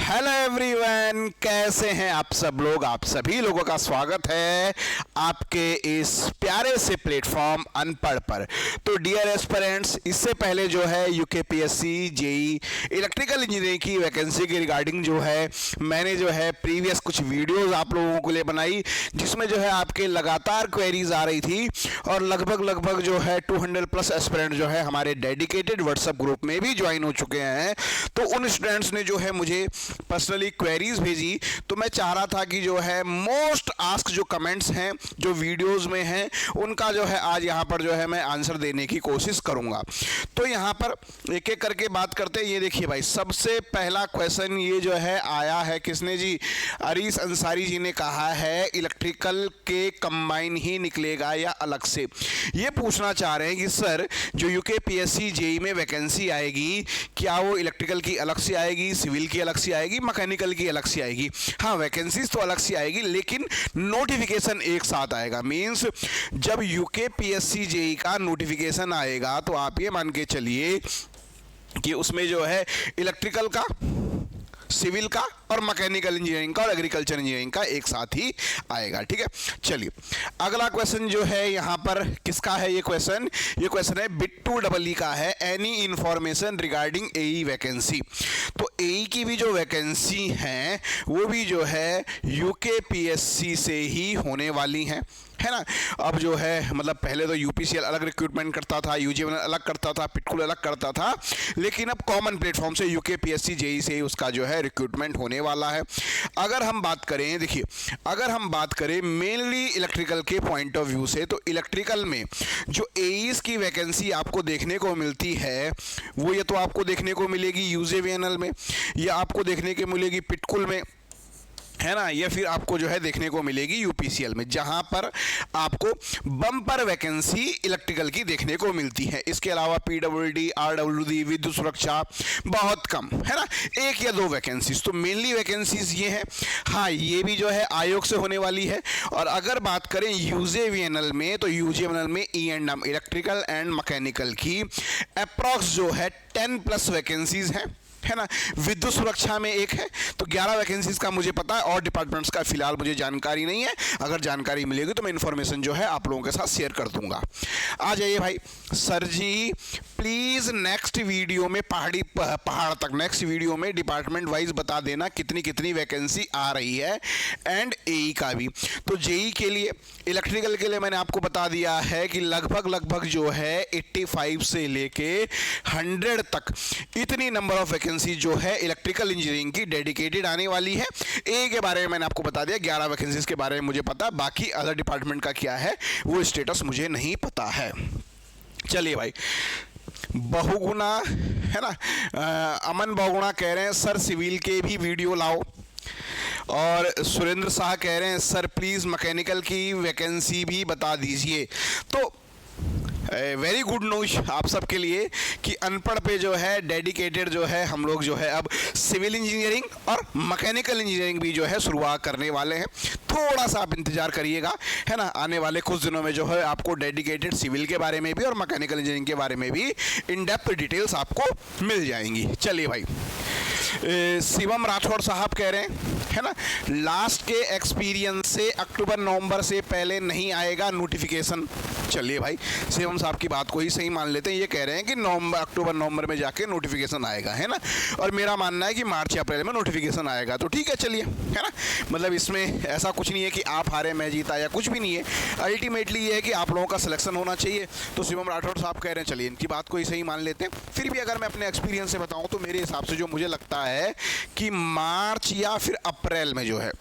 Hello everyone, कैसे हैं आप सब लोग। आप सभी लोगों का स्वागत है आपके इस प्यारे से प्लेटफॉर्म अनपढ़ पर। तो डियर एस्पिरेंट्स, इससे पहले जो है यूकेपीएससी जेई इलेक्ट्रिकल इंजीनियरिंग की वैकेंसी के रिगार्डिंग जो है मैंने जो है प्रीवियस कुछ वीडियोस आप लोगों के लिए बनाई, जिसमें जो है आपके लगातार क्वेरीज आ रही थी और लगभग जो है 200 प्लस एस्पिरेंट जो है हमारे डेडिकेटेड व्हाट्सएप ग्रुप में भी ज्वाइन हो चुके हैं। तो उन स्टूडेंट्स ने जो है मुझे पर्सनली क्वेरीज भेजी, तो मैं चाह रहा था कि जो है मोस्ट आस्क जो कमेंट्स हैं जो वीडियोस में हैं उनका जो है आज यहाँ पर जो है मैं आंसर देने की कोशिश करूँगा। तो यहाँ पर एक एक करके बात करते हैं। ये देखिए भाई, सबसे पहला क्वेश्चन ये जो है आया है, किसने जी, अरीस अंसारी जी ने कहा है इलेक्ट्रिकल के कंबाइन ही निकलेगा या अलग से। ये पूछना चाह रहे हैं कि सर जो यूकेपीएससी जेई में वैकेंसी आएगी क्या वो इलेक्ट्रिकल की अलग से आएगी, सिविल की अलग से आएगी, मैकेनिकल की अलग से आएगी। हाँ, वैकेंसीज तो अलग से आएगी लेकिन नोटिफिकेशन एक साथ आएगा। मींस जब यूकेपीएससी जेई का नोटिफिकेशन आएगा तो आप ये मान के चलिए कि उसमें जो है इलेक्ट्रिकल का, सिविल का और मैकेनिकल इंजीनियरिंग का और एग्रीकल्चर इंजीनियरिंग का एक साथ ही आएगा। ठीक है, चलिए अगला क्वेश्चन जो है यहाँ पर किसका है। ये क्वेश्चन है बिट्टू डबल ई का है, एनी इंफॉर्मेशन रिगार्डिंग एई वैकेंसी। तो एई की भी जो वैकेंसी हैं वो भी जो है यूकेपीएससी से ही होने वाली हैं, है ना। अब जो है मतलब पहले तो यूपीसीएल अलग रिक्रूटमेंट करता था, यूजीएमएल अलग करता था, पिटकुल अलग करता था, लेकिन अब कॉमन प्लेटफॉर्म से यूकेपीएससी जेई से उसका जो है रिक्रूटमेंट होने वाला है। अगर हम बात करें, देखिए अगर हम बात करें मेनली इलेक्ट्रिकल के पॉइंट ऑफ व्यू से, तो इलेक्ट्रिकल में जो एईज की वैकेंसी आपको देखने को मिलती है वो ये तो आपको देखने को मिलेगी यूजेवीएनएल में, या आपको देखने को मिलेगी पिटकुल में, है ना, या फिर आपको जो है देखने को मिलेगी यूपीसीएल में, जहां पर आपको बम्पर वैकेंसी इलेक्ट्रिकल की देखने को मिलती है। इसके अलावा पीडब्ल्यूडी, आरडब्ल्यूडी, विद्युत सुरक्षा बहुत कम, है ना, एक या दो वैकेंसीज। तो मेनली वैकेंसीज ये हैं। हाँ, ये भी जो है आयोग से होने वाली है। और अगर बात करें यूजेवीएनएल में, तो यूजेवीएनएल में ई&एम इलेक्ट्रिकल एंड मैकेनिकल की अप्रॉक्स जो है 10 प्लस वैकेंसीज हैं, है ना। विद्युत सुरक्षा में एक है, तो 11 वैकेंसीज का मुझे पता है, और डिपार्टमेंट्स का फिलहाल मुझे जानकारी नहीं है। अगर जानकारी मिलेगी तो मैं इन्फॉर्मेशन जो है आप लोगों के साथ शेयर कर दूंगा। आ जाइए भाई। Sir ji please next video में पहाड़ तक नेक्स्ट वीडियो में डिपार्टमेंट वाइज बता देना कितनी कितनी वैकेंसी आ रही है, एंड एई का भी। तो जेई के लिए, इलेक्ट्रिकल के लिए मैंने आपको बता दिया है कि लगभग जो है 85 से लेके 100 तक इतनी नंबर ऑफ वैकेंसी जो है इलेक्ट्रिकल इंजीनियरिंग की डेडिकेटेड आने वाली है। ए के बारे में मैंने आपको बता दिया, 11 वैकेंसीज के बारे में मुझे पता, बाकी अदर डिपार्टमेंट का क्या है वो स्टेटस मुझे नहीं पता है। चलिए भाई, बहुगुणा, है ना, अमन बहुगुणा कह रहे हैं सर सिविल के भी वीडियो लाओ, और सुरेंद्र शाह कह रहे हैं सर प्लीज़ मैकेनिकल की वैकेंसी भी बता दीजिए। तो वेरी गुड न्यूज आप सबके लिए कि अनपढ़ पे जो है डेडिकेटेड जो है हम लोग जो है अब सिविल इंजीनियरिंग और मैकेनिकल इंजीनियरिंग भी जो है शुरुआत करने वाले हैं। थोड़ा सा आप इंतजार करिएगा, है ना, आने वाले कुछ दिनों में जो है आपको डेडिकेटेड सिविल के बारे में भी और मैकेनिकल इंजीनियरिंग के बारे में भी इन डेप्थ डिटेल्स आपको मिल जाएंगी। चलिए भाई, शिवम राठौड़ साहब कह रहे हैं, है ना, लास्ट के एक्सपीरियंस से अक्टूबर नवंबर से पहले नहीं आएगा नोटिफिकेशन। चलिए भाई, शिवम साहब की बात को ही सही मान लेते हैं। ये कह रहे हैं कि अक्टूबर नवंबर में जाके नोटिफिकेशन आएगा, है ना, और मेरा मानना है कि मार्च या अप्रैल में नोटिफिकेशन आएगा। तो ठीक है, चलिए, है ना, मतलब इसमें ऐसा कुछ नहीं है कि आप हारे मैं जीता या कुछ भी नहीं है। अल्टीमेटली ये है कि आप लोगों का सिलेक्शन होना चाहिए। तो शिवम राठौड़ साहब कह रहे हैं, चलिए इनकी बात को ही सही मान लेते हैं। फिर भी अगर मैं अपने एक्सपीरियंस से बताऊँ तो मेरे हिसाब से जो मुझे लगता है कि मार्च या फिर अप्रैल में जो है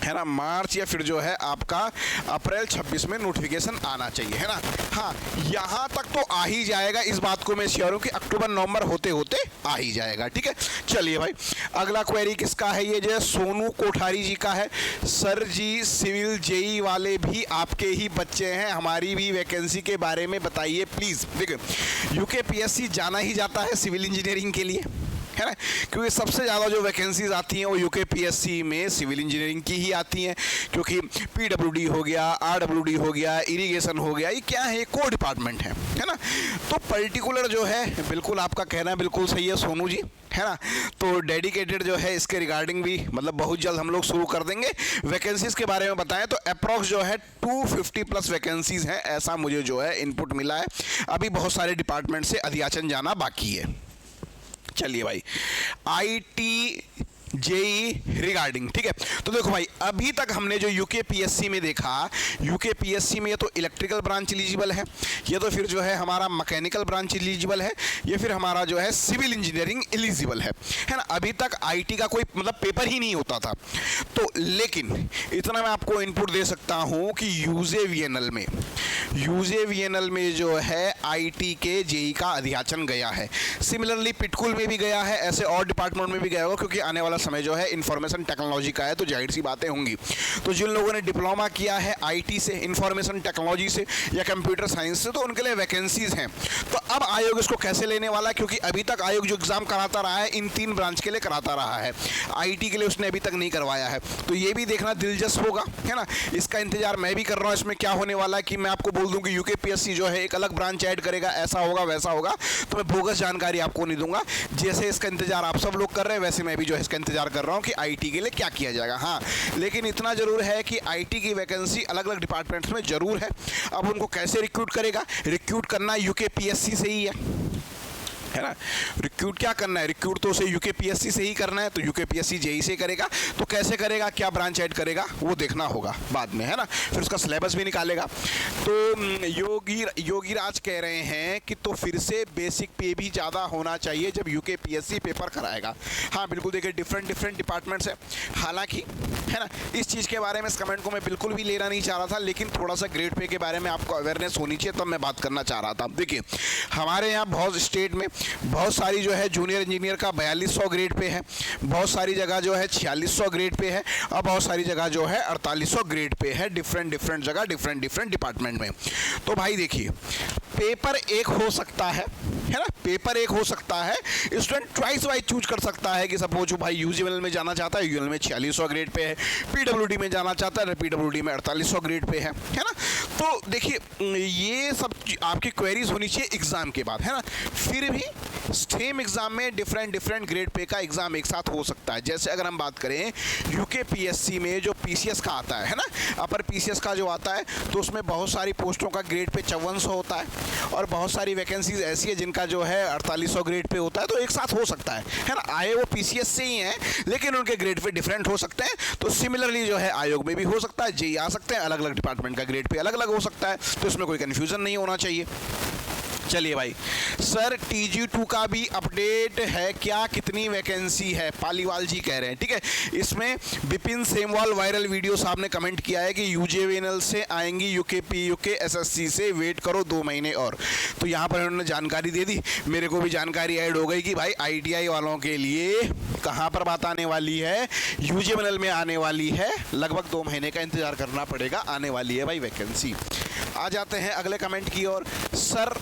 ना, मार्च या फिर जो है आपका अप्रैल 26 में नोटिफिकेशन आना चाहिए, है ना। हाँ, यहाँ तक तो आ ही जाएगा, इस बात को मैं श्योर हूँ कि अक्टूबर नवंबर होते होते आ ही जाएगा। ठीक है, चलिए भाई, अगला क्वेरी किसका है। ये जो है सोनू कोठारी जी का है, सर जी सिविल जेई वाले भी आपके ही बच्चे हैं, हमारी भी वैकेंसी के बारे में बताइए प्लीज़। देखिए यूकेपीएससी जाना ही जाता है सिविल इंजीनियरिंग के लिए, है ना, क्योंकि सबसे ज़्यादा जो वैकेंसीज आती हैं वो यूकेपीएससी में सिविल इंजीनियरिंग की ही आती हैं, क्योंकि पीडब्ल्यूडी हो गया, आरडब्ल्यूडी हो गया, इरिगेशन हो गया, ये क्या है, को डिपार्टमेंट है ना। तो पर्टिकुलर जो है, बिल्कुल आपका कहना बिल्कुल सही है सोनू जी, है ना। तो डेडिकेटेड जो है इसके रिगार्डिंग भी मतलब बहुत जल्द हम लोग शुरू कर देंगे। वैकेंसीज के बारे में बताएं तो अप्रॉक्स जो है 250 प्लस वैकेंसीज हैं, ऐसा मुझे जो है इनपुट मिला है। अभी बहुत सारे डिपार्टमेंट से अधियाचन जाना बाकी है। चलिए भाई, आईटी जेई रिगार्डिंग, ठीक है। तो देखो भाई, अभी तक हमने जो यूकेपीएससी में देखा, यूकेपीएससी में ये तो इलेक्ट्रिकल ब्रांच एलिजिबल है, ये तो फिर जो है हमारा मैकेनिकल ब्रांच एलिजिबल है, ये फिर हमारा जो है सिविल इंजीनियरिंग एलिजिबल है ना। अभी तक आईटी का कोई मतलब पेपर ही नहीं होता था। तो लेकिन इतना मैं आपको इनपुट दे सकता हूँ कि यूजेवीएनएल में जो है आईटी के जेई का अधियाचन गया है। सिमिलरली पिटकुल में भी गया है, ऐसे और डिपार्टमेंट में भी गया होगा, क्योंकि आने वाला समय जो है इंफॉर्मेशन टेक्नोलॉजी का है, तो जाहिर सी बातें होंगी। तो जिन लोगों ने डिप्लोमा किया है आईटी से, इंफॉर्मेशन टेक्नोलॉजी से या कंप्यूटर साइंस से, तो उनके लिए वैकेंसीज हैं। तो अब आयोग इसको कैसे लेने वाला है, क्योंकि अभी तक आयोग जो एग्जाम कराता रहा है इन 3 ब्रांच के लिए कराता रहा है, आईटी के लिए उसने अभी तक नहीं करवाया है। तो ये भी देखना दिलचस्प होगा, है ना। इसका इंतजार मैं भी कर रहा हूँ, इसमें क्या होने वाला है कि मैं आपको बोल दूं कि यूकेपीएससी जो है एक अलग ब्रांच ऐड करेगा, ऐसा होगा वैसा होगा, तो मैं बोगस जानकारी आपको नहीं दूंगा। जैसे इसका इंतजार आप सब लोग कर रहे हैं, वैसे मैं भी जो है इसका इंतजार कर रहा हूं कि आईटी के लिए क्या किया जाएगा। हाँ, लेकिन इतना जरूर है कि आईटी की वैकेंसी अलग अलग डिपार्टमेंट्स में जरूर है। अब उनको कैसे रिक्रूट करेगा, रिक्रूट करना यूकेपीएससी से ही है ना। रिक्रूट क्या करना है, रिक्रूट तो उसे यूकेपीएससी से ही करना है, तो यूकेपीएससी जेई से करेगा। तो कैसे करेगा, क्या ब्रांच ऐड करेगा, वो देखना होगा बाद में, है ना। फिर उसका सिलेबस भी निकालेगा। तो योगी राज कह रहे हैं कि तो फिर से बेसिक पे भी ज़्यादा होना चाहिए जब यूकेपीएससी पेपर कराएगा। हाँ बिल्कुल, देखिए डिफरेंट डिपार्टमेंट्स है, हालांकि, है ना। इस चीज़ के बारे में इस कमेंट को मैं बिल्कुल भी लेना नहीं चाह रहा था, लेकिन थोड़ा सा ग्रेड पे के बारे में आपको अवेयरनेस होनी चाहिए, तब मैं बात करना चाह रहा था। देखिए, हमारे यहाँ बहुत स्टेट में बहुत सारी जो है जूनियर इंजीनियर का 4200 ग्रेड पे है, बहुत सारी जगह जो है 4600 ग्रेड पे है, और बहुत सारी जगह जो है 4800 ग्रेड पे है, डिफरेंट जगह डिफरेंट डिपार्टमेंट में। तो भाई देखिए, पेपर एक हो सकता है ना, पेपर एक हो सकता है। स्टूडेंट चॉइस वाइज चूज कर सकता है कि सपोज भाई यूजीएल में जाना चाहता है, यूजीएल में 4600 ग्रेड पे है, पीडब्ल्यूडी में जाना चाहता है, पीडब्ल्यूडी में 4800 ग्रेड पे है ना। तो देखिए, ये सब आपकी क्वेरीज होनी चाहिए एग्जाम के बाद, है ना। फिर भी सेम एग्जाम में डिफरेंट ग्रेड पे का एग्जाम एक साथ हो सकता है। जैसे अगर हम बात करें यूकेपीएससी में जो पीसीएस का आता है ना, अपर पीसीएस का जो आता है, तो उसमें बहुत सारी पोस्टों का ग्रेड पे 5400 होता है, और बहुत सारी वैकेंसीज ऐसी है जिनका जो है 4800 ग्रेड पे होता है। तो एक साथ हो सकता है ना। आए वो पीसीएस से ही हैं, लेकिन उनके ग्रेड पे डिफरेंट हो सकते हैं। तो सिमिलरली जो है आयोग में भी हो सकता है, जेई आ सकते हैं, अलग अलग डिपार्टमेंट का ग्रेड पे अलग अलग हो सकता है। तो इसमें कोई कन्फ्यूजन नहीं होना चाहिए। चलिए भाई, सर TG2 का भी अपडेट है क्या, कितनी वैकेंसी है, पालीवाल जी कह रहे हैं, ठीक है। इसमें विपिन सेमवाल वायरल वीडियो साहब ने कमेंट किया है कि यूजेवीएनएल से आएंगी यूकेएसएससी से, वेट करो 2 महीने और। तो यहाँ पर उन्होंने जानकारी दे दी, मेरे को भी जानकारी ऐड हो गई कि भाई ITI वालों के लिए कहाँ पर बात आने वाली है, यूजेवीएनएल में आने वाली है। लगभग 2 महीने का इंतजार करना पड़ेगा, आने वाली है भाई वैकेंसी। आ जाते हैं अगले कमेंट की ओर। Sir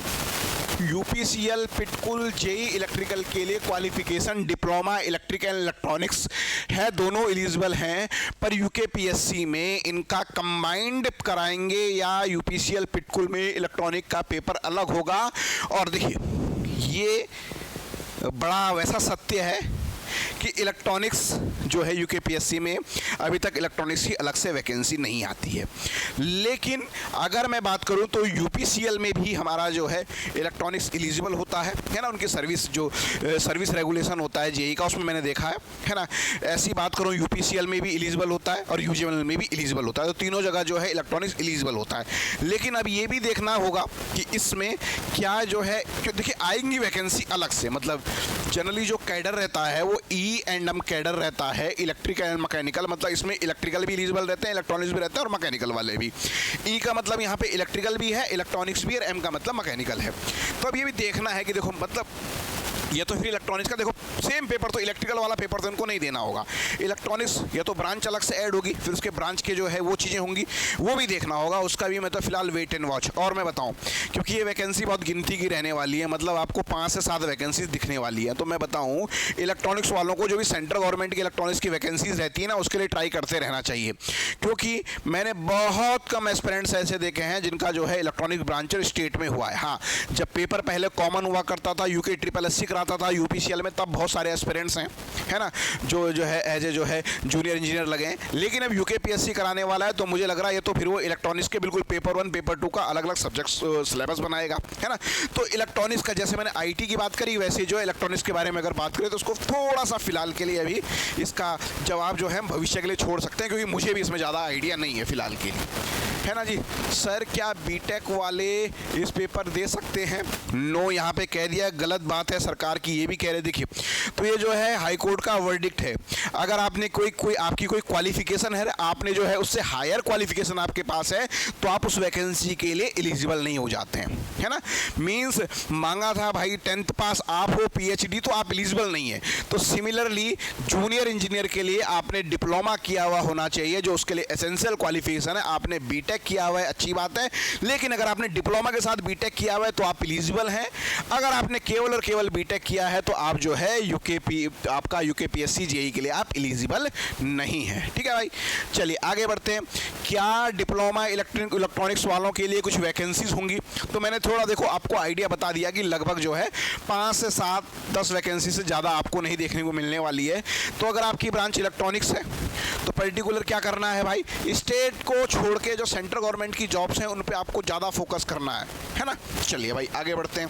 UPCL Pitkul JE electrical के लिए क्वालिफिकेशन डिप्लोमा इलेक्ट्रिकल इलेक्ट्रॉनिक्स है, दोनों एलिजिबल हैं, पर यूकेपीएससी में इनका कंबाइंड कराएंगे या यूपीसीएल पिटकुल में इलेक्ट्रॉनिक का पेपर अलग होगा। और देखिए, ये बड़ा वैसा सत्य है कि इलेक्ट्रॉनिक्स जो है यूकेपीएससी में अभी तक इलेक्ट्रॉनिक्स की अलग से वैकेंसी नहीं आती है। लेकिन अगर मैं बात करूं तो यूपीसीएल में भी हमारा जो है इलेक्ट्रॉनिक्स एलिजिबल होता है ना। उनकी सर्विस जो सर्विस रेगुलेशन होता है जेई का, उसमें मैंने देखा है ना। ऐसी बात करूं, यूपीसीएल में भी एलिजिबल होता है और यूजीएल में भी एलिजिबल होता है। तो तीनों जगह जो है इलेक्ट्रॉनिक्स एलिजिबल होता है। लेकिन अब ये भी देखना होगा कि इसमें क्या जो है, देखिए आएंगी वैकेंसी अलग से, मतलब जनरली जो कैडर रहता है वो E&M कैडर रहता है, इलेक्ट्रिकल एंड मैकेनिकल, मतलब इसमें इलेक्ट्रिकल भी एलिजिबल रहते हैं, इलेक्ट्रॉनिक्स भी रहते हैं और मैकेनिकल वाले भी। E का मतलब यहाँ पे इलेक्ट्रिकल भी है, इलेक्ट्रॉनिक्स भी है, और M का मतलब मैकेनिकल है। तो अब ये भी देखना है कि देखो, मतलब या तो फिर इलेक्ट्रॉनिक्स का देखो सेम पेपर, तो इलेक्ट्रिकल वाला पेपर तो इनको नहीं देना होगा। इलेक्ट्रॉनिक्स या तो ब्रांच अलग से ऐड होगी, फिर उसके ब्रांच के जो है वो चीज़ें होंगी, वो भी देखना होगा, उसका भी मैं तो फिलहाल वेट एंड वॉच। और मैं बताऊं, क्योंकि ये वैकेंसी बहुत गिनती की रहने वाली है, मतलब आपको 5 से 7 वैकेंसीज दिखने वाली है, तो मैं बताऊं इलेक्ट्रॉनिक्स वालों को जो भी सेंट्रल गवर्नमेंट की इलेक्ट्रॉनिक्स की वैकेंसीज रहती है ना, उसके लिए ट्राई करते रहना चाहिए, क्योंकि मैंने बहुत कम एस्पिरेंट्स ऐसे देखे हैं जिनका जो है इलेक्ट्रॉनिक ब्रांचर स्टेट में हुआ है। हाँ, जब पेपर पहले कॉमन हुआ करता था, यूके SSC कराता था यूपीसीएल में, तब बहुत सारे एस्पिरेंट्स हैं, है ना, जो है एज ए जो है जूनियर इंजीनियर लगे हैं, लेकिन अब यूकेपीएससी कराने वाला है, तो मुझे लग रहा है ये तो फिर वो इलेक्ट्रॉनिक्स के बिल्कुल पेपर 1 पेपर 2 का अलग अलग सब्जेक्ट सिलेबस बनाएगा, है ना। तो इलेक्ट्रॉनिक्स का जैसे मैंने आईटी की बात करी, वैसे जो इलेक्ट्रॉनिक्स के बारे में अगर बात करें तो उसको थोड़ा सा फिलहाल के लिए अभी इसका जवाब जो है भविष्य के लिए छोड़ सकते हैं, क्योंकि मुझे भी इसमें ज़्यादा आइडिया नहीं है फिलहाल के लिए, है ना जी। सर क्या बीटेक वाले इस पेपर दे सकते हैं? नो, यहाँ पे कह दिया, गलत बात है सरकार की, ये भी कह रहे। देखिए, तो ये जो है हाई कोर्ट का वर्डिक्ट है, अगर आपने कोई आपकी कोई क्वालिफिकेशन है, आपने जो है उससे हायर क्वालिफिकेशन आपके पास है, तो आप उस वैकेंसी के लिए एलिजिबल नहीं हो जाते हैं, है ना। मीन्स मांगा था भाई 10th पास आप हो, PhD, तो आप एलिजिबल नहीं है। तो सिमिलरली जूनियर इंजीनियर के लिए आपने डिप्लोमा किया हुआ होना चाहिए, जो उसके लिए एसेंशियल क्वालिफिकेशन है। आपने बीटेक किया हुआ है, अच्छी बात है, लेकिन अगर आपने डिप्लोमा के साथ बीटेक किया हुआ है तो आप एलिजिबल हैं। अगर आपने केवल और केवल बीटेक किया है तो आप जो है आपका यूकेपीएससी जेईई के लिए आप एलिजिबल नहीं है, ठीक है भाई। चलिए आगे बढ़ते हैं। क्या डिप्लोमा इलेक्ट्रॉनिक्स वालों के लिए कुछ वैकेंसीज होंगी? तो मैंने थोड़ा देखो आपको आइडिया बता दिया कि लगभग जो है 5 से 7 10 वैकेंसी से ज़्यादा आपको नहीं देखने को मिलने वाली है। तो अगर आपकी ब्रांच इलेक्ट्रॉनिक्स है तो पर्टिकुलर क्या करना है भाई, स्टेट को छोड़ के जो सेंट्रल गवर्नमेंट की जॉब्स हैं उन पे आपको ज़्यादा फोकस करना है ना। चलिए भाई आगे बढ़ते हैं।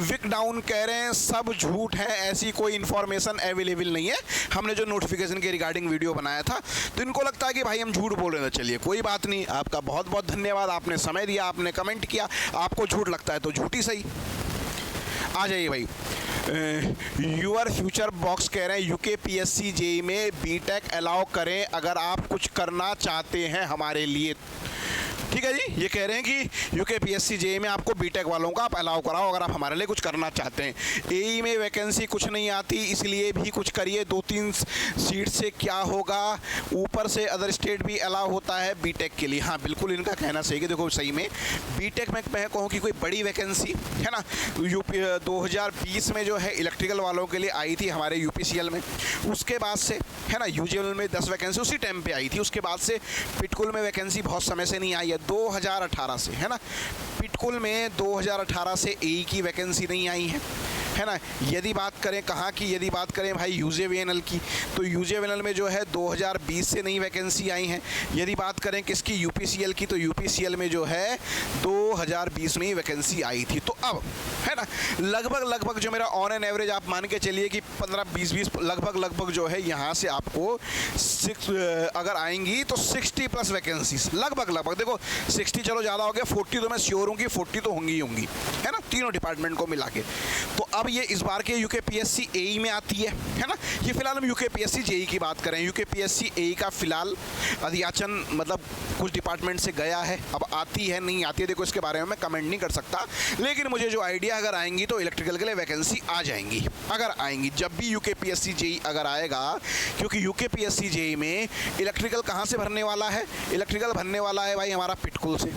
विक डाउन कह रहे हैं सब झूठ है, ऐसी कोई इन्फॉर्मेशन अवेलेबल नहीं है। हमने जो नोटिफिकेशन के रिगार्डिंग वीडियो बनाया था तो इनको लगता है कि भाई हम झूठ बोल रहे थे। चलिए कोई बात नहीं, आपका बहुत बहुत धन्यवाद, आपने समय दिया, आपने कमेंट किया, आपको झूठ लगता है तो झूठ ही सही। आ जाइए भाई। यूर फ्यूचर बॉक्स कह रहे हैं यूकेपीएससी जेईई में बीटेक अलाउ करें अगर आप कुछ करना चाहते हैं हमारे लिए। ठीक है जी, ये कह रहे हैं कि यूकेपीएससी जेईई में आपको बीटेक वालों का आप अलाउ कराओ अगर आप हमारे लिए कुछ करना चाहते हैं। एई में वैकेंसी कुछ नहीं आती, इसलिए भी कुछ करिए, 2-3 सीट से क्या होगा, ऊपर से अदर स्टेट भी अलाउ होता है बीटेक के लिए। हाँ बिल्कुल, इनका कहना सही है। देखो सही में बीटेक में मैं कहूँ कि कोई बड़ी वैकेंसी है ना, 2020 में जो है इलेक्ट्रिकल वालों के लिए आई थी हमारे यूपीसीएल में, उसके बाद से है ना यूजीएल में 10 वैकेंसी उसी टाइम पे आई थी, उसके बाद से पिटकुल में वैकेंसी बहुत समय से नहीं आई है, 2018 से, है ना। पिटकुल में 2018 से एई की वैकेंसी नहीं आई है ना। यदि बात करें कहाँ की, यदि बात करें भाई यूजेवीएनएल की, तो यूजेवीएनएल में जो है 2020 से नई वैकेंसी आई हैं। यदि बात करें किसकी, यूपीसीएल की, तो यूपीसीएल में जो है 2020 में ही वैकेंसी आई थी। तो अब है ना लगभग जो मेरा ऑन एन एवरेज आप मान के चलिए कि 15-20 लगभग जो है यहाँ से आपको अगर आएंगी तो 60+ वैकेंसीज लगभग। देखो 60 चलो ज़्यादा हो गया, 40 तो मैं श्योर हूँ कि 40 तो होंगी है ना, तीनों डिपार्टमेंट को मिला के। तो अब ये इस बार के यूकेपीएससी एई में आती है ना। ये फिलहाल हम यूकेपीएससी जेईई की बात करें, यूकेपीएससी एई का फिलहाल अधियाचन मतलब कुछ डिपार्टमेंट से गया है, अब आती है नहीं आती है देखो इसके बारे में मैं कमेंट नहीं कर सकता, लेकिन मुझे जो आइडिया अगर आएंगी तो इलेक्ट्रिकल के लिए वैकेंसी आ जाएंगी, अगर आएंगी जब भी यूकेपीएससी जेईई अगर आएगा, क्योंकि यूकेपीएससी जेईई में इलेक्ट्रिकल कहाँ से भरने वाला है, इलेक्ट्रिकल भरने वाला है भाई हमारा पिटकुल से,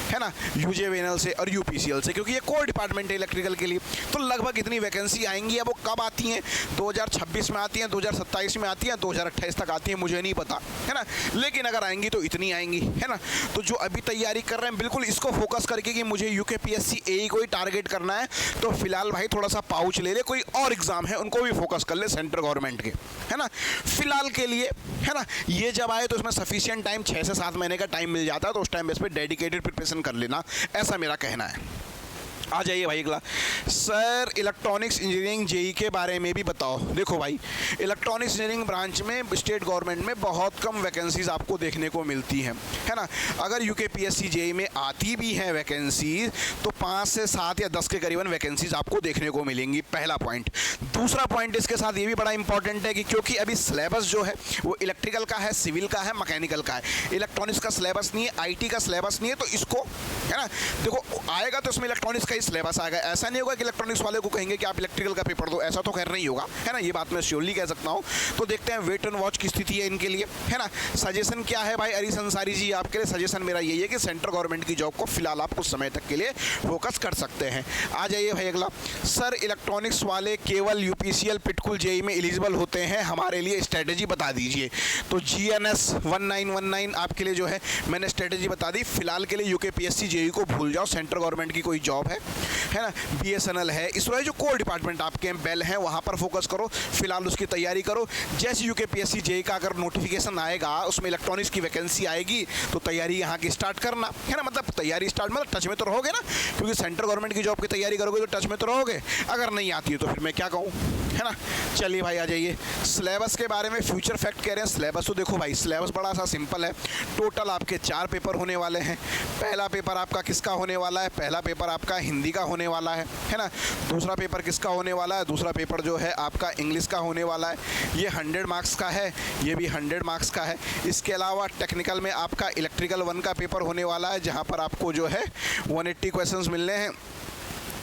है ना, यूजेवीएनएल से और यूपीसीएल से, क्योंकि ये कोर डिपार्टमेंट है इलेक्ट्रिकल के लिए। तो लगभग इतनी वैकेंसी आएंगी। अब वो कब आती हैं, 2026 में आती हैं, 2027 में आती हैं, 2028 तक आती हैं, मुझे नहीं पता, है ना, लेकिन अगर आएंगी तो इतनी आएंगी, है ना। तो जो अभी तैयारी कर रहे हैं बिल्कुल इसको फोकस करके कि मुझे यूकेपीएससी एई को ही टारगेट करना है, तो फिलहाल भाई थोड़ा सा पाउच ले ले, कोई और एग्जाम है उनको भी फोकस कर ले सेंट्रल गवर्नमेंट के, है ना, फिलहाल के लिए, है ना। ये जब आए तो उसमें सफिशिएंट टाइम 6 से 7 महीने का टाइम मिल जाता है, तो उस टाइम बेस पे डेडिकेटेड प्रिपरेशन कर लेना, ऐसा मेरा कहना है। आ जाइए भाई अगला। सर इलेक्ट्रॉनिक्स इंजीनियरिंग जेईई के बारे में भी बताओ। देखो भाई इलेक्ट्रॉनिक्स इंजीनियरिंग ब्रांच में स्टेट गवर्नमेंट में बहुत कम वैकेंसीज आपको देखने को मिलती हैं, है ना। अगर यूकेपीएससी जेईई में आती भी हैं वैकेंसीज तो 5 से 7 या 10 के करीबन वैकेंसीज आपको देखने को मिलेंगी, पहला पॉइंट। दूसरा पॉइंट इसके साथ ये भी बड़ा इंपॉर्टेंट है कि क्योंकि अभी सिलेबस जो है वो इलेक्ट्रिकल का है, सिविल का है, मैकेनिकल का है, इलेक्ट्रॉनिक्स का सिलेबस नहीं है, IT का सिलेबस नहीं है, तो इसको है ना देखो आएगा तो इसमें इलेक्ट्रॉनिक्स का भाई सिलेबस आएगा। ऐसा नहीं होगा कि इलेक्ट्रॉनिक्स वाले को कहेंगे कि आप इलेक्ट्रिकल का पेपर दो, ऐसा तो खैर नहीं होगा, है ना, ये बात मैं श्योरली कह सकता हूँ। तो देखते हैं वेट एंड वॉच की स्थिति है इनके लिए, है ना। सजेशन क्या है भाई अरीस अंसारी जी, आपके लिए सजेशन मेरा यही है कि सेंट्रल गवर्नमेंट की जॉब को फिलहाल आप कुछ समय तक के लिए फोकस कर सकते हैं। आ जाइए भाई अगला, सर इलेक्ट्रॉनिक्स वाले केवल यूपीसीएल पिटकुल जेई में एलिजिबल होते हैं, हमारे लिए स्ट्रेटेजी बता दीजिए। तो GNS 1919 आपके लिए जो है मैंने स्ट्रेटेजी बता दी। फिलहाल के लिए यूकेपीएससी जेई को भूल जाओ, सेंट्रल गवर्नमेंट की कोई जॉब है ना, BSNL है, इसरो जो कोर डिपार्टमेंट आपके बेल हैं वहाँ पर फोकस करो, फिलहाल उसकी तैयारी करो। जैसे यूकेपीएससी जेई का अगर नोटिफिकेशन आएगा उसमें इलेक्ट्रॉनिक्स की वैकेंसी आएगी तो तैयारी यहाँ की स्टार्ट करना, है ना। मतलब तैयारी स्टार्ट मतलब टच में तो रहोगे ना, क्योंकि सेंट्रल गवर्नमेंट की जॉब की तैयारी करोगे तो टच में तो रहोगे। अगर नहीं आती है तो फिर मैं क्या कहूँ, है ना। चलिए भाई आ जाइए, सिलेबस के बारे में फ्यूचर फैक्ट कह रहे हैं। सिलेबस तो देखो भाई, सिलेबस बड़ा सा सिंपल है। टोटल आपके 4 पेपर होने वाले हैं। पहला पेपर आपका किसका होने वाला है? पहला पेपर आपका हिंदी का होने वाला है ना। दूसरा पेपर किसका होने वाला है? दूसरा पेपर जो है आपका इंग्लिश का होने वाला है। ये 100 मार्क्स का है, ये भी 100 मार्क्स का है। इसके अलावा टेक्निकल में आपका इलेक्ट्रिकल 1 का पेपर होने वाला है, जहाँ पर आपको जो है 180 क्वेश्चंस मिलने हैं।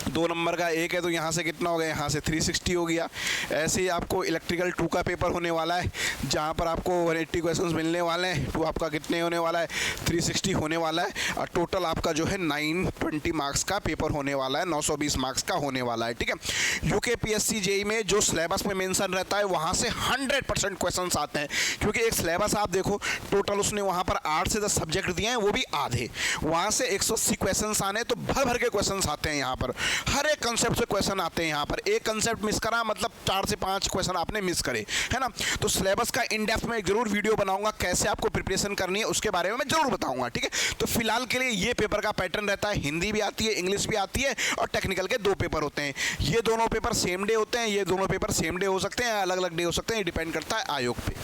2 नंबर का 1 है तो यहाँ से कितना हो गया? यहाँ से 360 हो गया। ऐसे ही आपको इलेक्ट्रिकल 2 का पेपर होने वाला है, जहाँ पर आपको 180 क्वेश्चंस मिलने वाले हैं। 2 आपका कितने होने वाला है? 360 होने वाला है। और टोटल आपका जो है 920 मार्क्स का पेपर होने वाला है, 920 मार्क्स का होने वाला है, ठीक है। यूकेपीएससी जेई में जो सिलेबस में मेंशन रहता है वहाँ से 100% क्वेश्चन आते हैं, क्योंकि एक सिलेबस आप देखो, टोटल उसने वहाँ पर 8 से 10 सब्जेक्ट दिए हैं, वो भी आधे। वहाँ से 180 क्वेश्चन आने, तो भर भर के क्वेश्चन आते हैं यहाँ पर। हर एक कंसेप्ट से क्वेश्चन आते हैं यहाँ पर। एक कंसेप्ट मिस करा मतलब 4 से 5 क्वेश्चन आपने मिस करे, है ना। तो सिलेबस का इन डेप्थ में जरूर वीडियो बनाऊंगा, कैसे आपको प्रिपरेशन करनी है उसके बारे में मैं जरूर बताऊंगा, ठीक है। तो फिलहाल के लिए ये पेपर का पैटर्न रहता है, हिंदी भी आती है, इंग्लिश भी आती है, और टेक्निकल के 2 पेपर होते हैं। ये दोनों पेपर सेम डे होते हैं, ये दोनों पेपर सेम डे हो सकते हैं, अलग अलग डे हो सकते हैं, ये डिपेंड करता है आयोग पे।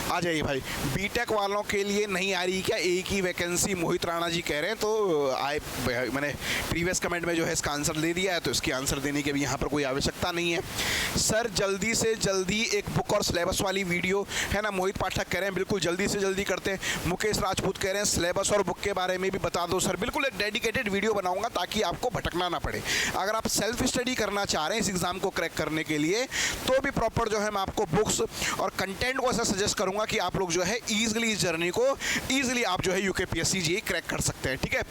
आ जाइए भाई, बीटेक वालों के लिए नहीं आ रही क्या एक ही वैकेंसी? मोहित राणा जी कह रहे हैं। तो मैंने प्रीवियस कमेंट में जो है इसका आंसर दे दिया है, तो इसकी आंसर देने की भी यहाँ पर कोई आवश्यकता नहीं है। सर जल्दी से जल्दी एक बुक और सिलेबस वाली वीडियो, है ना। मोहित पाठक कह रहे हैं बिल्कुल जल्दी से जल्दी करते हैं। मुकेश राजपूत कह रहे हैं सिलेबस और बुक के बारे में भी बता दो सर। बिल्कुल एक डेडिकेटेड वीडियो बनाऊंगा ताकि आपको भटकना ना पड़े। अगर आप सेल्फ स्टडी करना चाह रहे हैं इस एग्ज़ाम को क्रैक करने के लिए, तो भी प्रॉपर जो है मैं आपको बुक्स और कंटेंट को ऐसा सजेस्ट करूँगा कि आप लोग जो है ईजिली इस जर्नी को ईजिली आप जो है यूकेपीएससी जेईई क्रैक कर सकते हैं, ठीक है।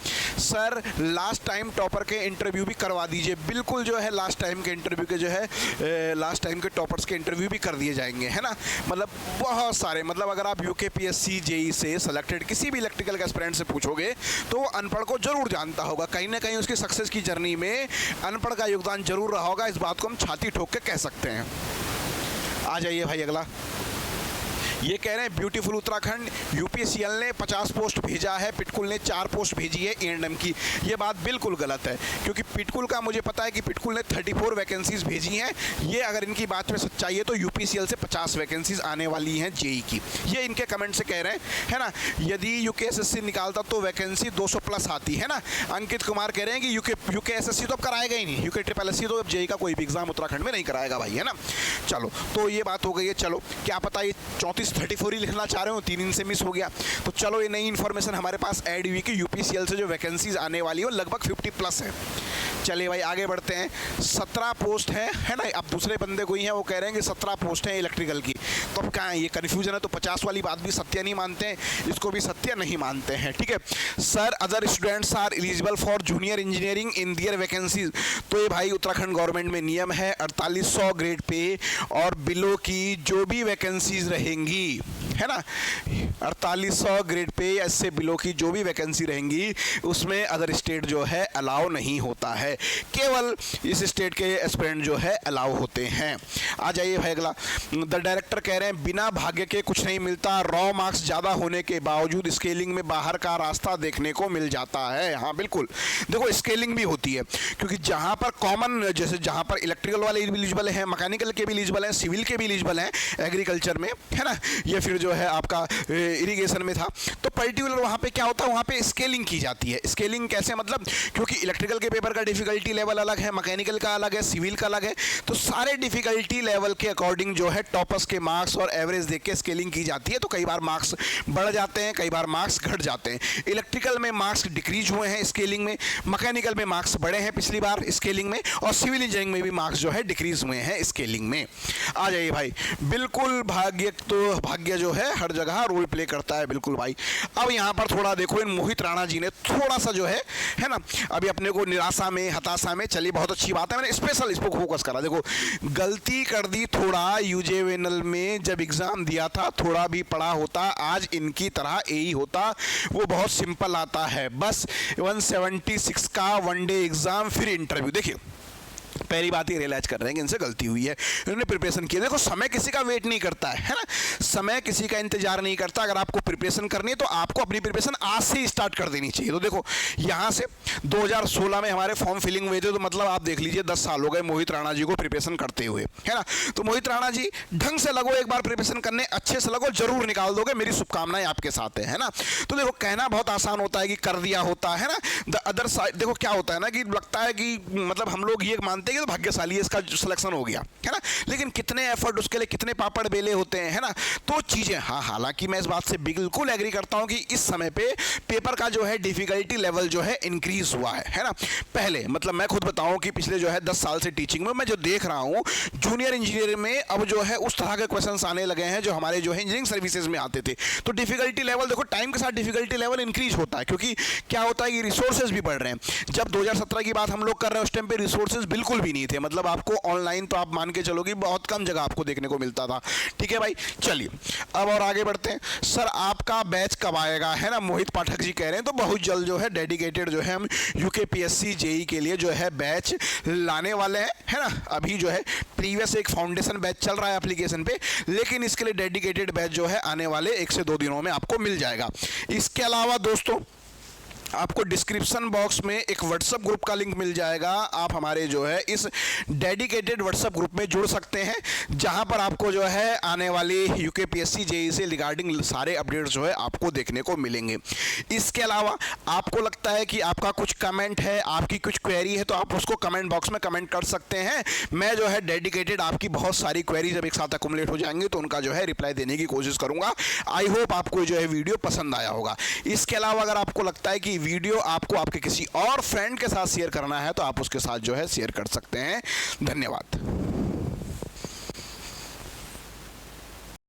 सर लास्ट टाइम टॉपर के इंटरव्यू भी करवा दीजिए। बिल्कुल जो है लास्ट टाइम के इंटरव्यू के जो है लास्ट टाइम के टॉपर्स के इंटरव्यू भी कर दिए जाएंगे, है ना। मतलब बहुत सारे, मतलब अगर आप यूकेपीएससी जेईई से सेलेक्टेड किसी भी इलेक्ट्रिकल के एस्पिरेंट से पूछोगे तो वो अनपढ़ को जरूर जानता होगा। कहीं ना कहीं उसकी सक्सेस की जर्नी में अनपढ़ का योगदान जरूर रहा होगा। इस बात को हम छाती ठोक के कह सकते हैं। आ जाइए भाई अगला, ये कह रहे हैं ब्यूटीफुल उत्तराखंड यूपीसीएल ने 50 पोस्ट भेजा है, पिटकुल ने 4 पोस्ट भेजी है A&M की। ये बात बिल्कुल गलत है, क्योंकि पिटकुल का मुझे पता है कि पिटकुल ने 34 वैकेंसीज भेजी हैं। ये अगर इनकी बात में सच्चाई है तो यूपीसीएल से 50 वैकेंसीज आने वाली हैं जेईई की। ये इनके कमेंट से कह रहे हैं, है ना। यदि यूकेएसएससी निकालता तो वैकेंसी 200 प्लस आती, है ना। अंकित कुमार कह रहे हैं कि यूकेएसएससी तो अब कराएगा ही नहीं, यूके तो अब जेईई का कोई भी एग्जाम उत्तराखंड में नहीं कराएगा भाई, है ना। चलो तो ये बात हो गई है। चलो क्या पता ये 34 ही लिखना चाह रहे हो, 3 इनसे मिस हो गया। तो चलो ये नई इन्फॉर्मेशन हमारे पास ऐड हुई कि यूपीसीएल से जो वैकेंसीज आने वाली है वो लगभग 50 प्लस है। चलिए भाई आगे बढ़ते हैं। 17 पोस्ट है ना। अब दूसरे बंदे कोई हैं वो कह रहे हैं कि 17 पोस्ट हैं इलेक्ट्रिकल की, तो अब कहाँ है ये कन्फ्यूजन है। तो 50 वाली बात भी सत्य नहीं मानते हैं, इसको भी सत्य नहीं मानते हैं, ठीक है। Sir other students are eligible for junior engineering in their vacancies. तो ये भाई उत्तराखंड गवर्नमेंट में नियम है, 4800 ग्रेड पे और बिलो की जो भी वैकेंसीज रहेंगी, है ना, 4800 ग्रेड पे या इससे बिलो की जो भी वैकेंसी रहेंगी उसमें अदर स्टेट जो है अलाउ नहीं होता है, केवल इस स्टेट के एस्पिरेंट जो है अलाउ होते हैं। आ जाइए भाई अगला, द डायरेक्टर कह रहे हैं बिना भाग्य के कुछ नहीं मिलता, रॉ मार्क्स ज़्यादा होने के बावजूद स्केलिंग में बाहर का रास्ता देखने को मिल जाता है। हाँ बिल्कुल, देखो स्केलिंग भी होती है, क्योंकि जहाँ पर कॉमन, जैसे जहाँ पर इलेक्ट्रिकल वाले एलिजिबल हैं, मैकेनिकल के भी एलिजिबल हैं, सिविल के भी एलिजिबल हैं, एग्रीकल्चर में, है ना, या फिर जो है आपका इरिगेशन में था, तो पर्टिकुलर वहाँ पे क्या होता है, वहाँ पे स्केलिंग की जाती है। स्केलिंग कैसे, मतलब क्योंकि इलेक्ट्रिकल के पेपर का डिफिकल्टी लेवल अलग है, मैकेनिकल का अलग है, सिविल का अलग है, तो सारे डिफिकल्टी लेवल के अकॉर्डिंग जो है टॉपर्स के मार्क्स और एवरेज देख के स्केलिंग की जाती है। तो कई बार मार्क्स बढ़ जाते हैं, कई बार मार्क्स घट जाते हैं। इलेक्ट्रिकल में मार्क्स डिक्रीज हुए हैं स्केलिंग में, मैकेनिकल में मार्क्स बढ़े हैं पिछली बार स्केलिंग में, और सिविल इंजीनियरिंग में भी मार्क्स जो है डिक्रीज हुए हैं स्केलिंग में। आ जाइए भाई, बिल्कुल भाग्य, तो भाग्य जो है हर जगह रोल प्ले करता है, बिल्कुल भाई। अब यहाँ पर थोड़ा देखो, इन मोहित राणा जी ने थोड़ा सा जो है ना, अभी अपने को निराशा में, हताशा में, चलिए बहुत अच्छी बात है, मैंने स्पेशल इस पर फोकस करा। देखो गलती कर दी थोड़ा, यूजेवेनल में जब एग्जाम दिया था थोड़ा भी पढ़ा होता, आज इनकी तरह यही होता। वो बहुत सिंपल आता है, बस 176 का वनडे एग्जाम फिर इंटरव्यू। देखिए पहली बात ये रियलाइज कर रहे हैं कि इनसे गलती हुई है, इन्होंने प्रिपरेशन किया। देखो समय किसी का वेट नहीं करता है ना, समय किसी का इंतजार नहीं करता। अगर आपको प्रिपरेशन करनी है तो आपको अपनी प्रिपरेशन आज से ही स्टार्ट कर देनी चाहिए। तो देखो यहाँ से 2016 में हमारे फॉर्म फिलिंग हुए थे, तो मतलब आप देख लीजिए 10 साल हो गए मोहित राणा जी को प्रिपरेशन करते हुए, है ना। तो मोहित राणा जी ढंग से लगो, एक बार प्रिपरेशन करने अच्छे से लगो, जरूर निकाल दोगे, मेरी शुभकामनाएं आपके साथ है ना। तो देखो कहना बहुत आसान होता है कि कर दिया होता है ना, द अदर साइड देखो क्या होता है ना कि लगता है कि मतलब हम लोग ये मानते हैं कि तो भाग्यशाली है, इसका सिलेक्शन हो गया है ना, लेकिन कितने एफर्ट उसके लिए, कितने पापड़ बेले होते हैं, है ना। तो चीजें, हाँ हालांकि मैं इस बात से बिल्कुल एग्री करता हूं कि इस समय पे पेपर का जो है डिफिकल्टी लेवल जो है इंक्रीज हुआ है ना। पहले मतलब मैं खुद बताऊं कि पिछले जो है 10 साल से टीचिंग में मैं जो देख रहा हूं, जूनियर इंजीनियर में अब जो है उस तरह के क्वेश्चंस आने लगे हैं जो हमारे जो है इंजीनियरिंग सर्विसेज में आते थे। तो डिफिकल्टी लेवल देखो टाइम के साथ डिफिकल्टी लेवल इंक्रीज होता है, क्योंकि क्या होता है कि रिसोर्सेज भी बढ़ रहे हैं। जब 2017 की बात हम लोग कर रहे हैं उस टाइम पे रिसोर्सेज बिल्कुल भी नहीं थे, मतलब आपको ऑनलाइन तो आप मान के चलोगे बहुत कम जगह आपको देखने को मिलता था। ठीक है भाई, चलिए अब और आगे बढ़ते हैं। सर आपका बैच कब आएगा, है ना, मोहित पाठक जी कह रहे हैं। तो बहुत जल्द जो है डेडिकेटेड जो है हम यूकेपीएससी जेई के लिए जो है बैच लाने वाले हैं, है ना। अभी जो है प्रीवियस एक फाउंडेशन बैच चल रहा है एप्लीकेशन पे, लेकिन इसके लिए डेडिकेटेड बैच जो है आने वाले 1 से 2 दिनों में आपको मिल जाएगा। इसके अलावा दोस्तों आपको डिस्क्रिप्शन बॉक्स में एक व्हाट्सएप ग्रुप का लिंक मिल जाएगा, आप हमारे जो है इस डेडिकेटेड व्हाट्सएप ग्रुप में जुड़ सकते हैं, जहां पर आपको जो है आने वाली यूकेपीएससी जेई से रिगार्डिंग सारे अपडेट्स जो है आपको देखने को मिलेंगे। इसके अलावा आपको लगता है कि आपका कुछ कमेंट है, आपकी कुछ क्वेरी है, तो आप उसको कमेंट बॉक्स में कमेंट कर सकते हैं। मैं जो है डेडिकेटेड आपकी बहुत सारी क्वेरी जब एक साथ अकुमुलेट हो जाएंगे तो उनका जो है रिप्लाई देने की कोशिश करूंगा। आई होप आपको जो है वीडियो पसंद आया होगा। इसके अलावा अगर आपको लगता है कि वीडियो आपको आपके किसी और फ्रेंड के साथ शेयर करना है तो आप उसके साथ जो है शेयर कर सकते हैं। धन्यवाद।